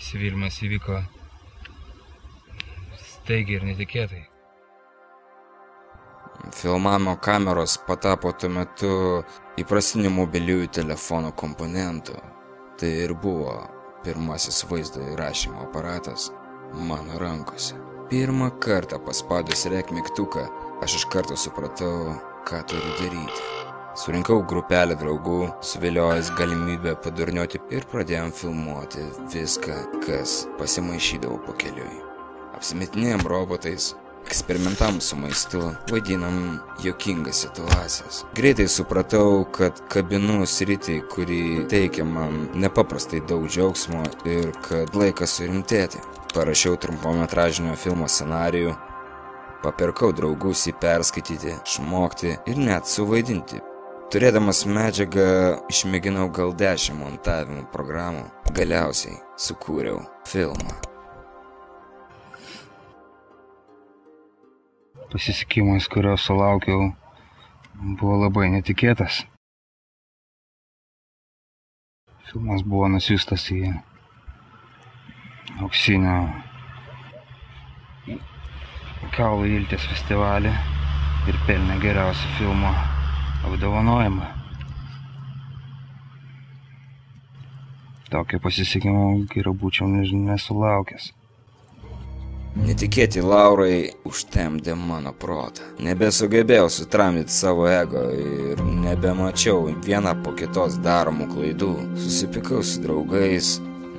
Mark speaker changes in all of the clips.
Speaker 1: Įsivylimas įvyko staigiai ir netikėtai.
Speaker 2: Filmavimo kameros patapo tuo metu įprastinių mobiliųjų telefonų komponentų. Tai ir buvo pirmasis vaizdo įrašymo aparatas mano rankose. Pirmą kartą paspaudęs rek mygtuką, aš iš karto supratau, ką turiu daryti. Surinkau grupelę draugų, suviliojęs galimybę padurnioti ir pradėjom filmuoti viską, kas pasimaišydavo po keliui. Apsimetinėjom robotais, eksperimentavom su maistu, vaidinam juokingas situacijas. Greitai supratau, kad kabinu sritį, kuri teikia man nepaprastai daug džiaugsmo ir kad laikas surimtėti. Parašiau trumpometražinio filmo scenarijų, papirkau draugus jį perskaityti, išmokti ir net suvaidinti. Turėdamas medžiagą, išmėginau gal 10 montavimo programų. Galiausiai sukūriau filmą.
Speaker 1: Pasisekimas, kurio sulaukiau, buvo labai netikėtas. Filmas buvo nusiųstas į Auksinio kaulų ilties festivalį ir pelnė geriausią filmo apdovanojimą. Tokio pasisekimo geriau būčiau nesulaukęs.
Speaker 2: Netikėti laurai užtemdė mano protą. Nebesugebėjau sutramdyti savo ego ir nebemačiau vieną po kitos daromų klaidų. Susipykau su draugais,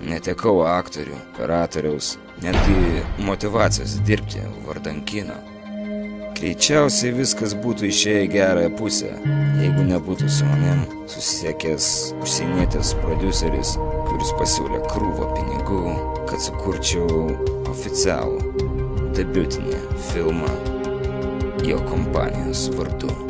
Speaker 2: netekau aktorių, operatoriaus, netgi motyvacijos dirbti vardan kino. Greičiausiai viskas būtų išėję į gerąją pusę, jeigu nebūtų su manim susisiekęs užsienietis prodiuseris, kuris pasiūlė krūvą pinigų, kad sukurčiau oficialų debiutinį filmą jo kompanijos vardu.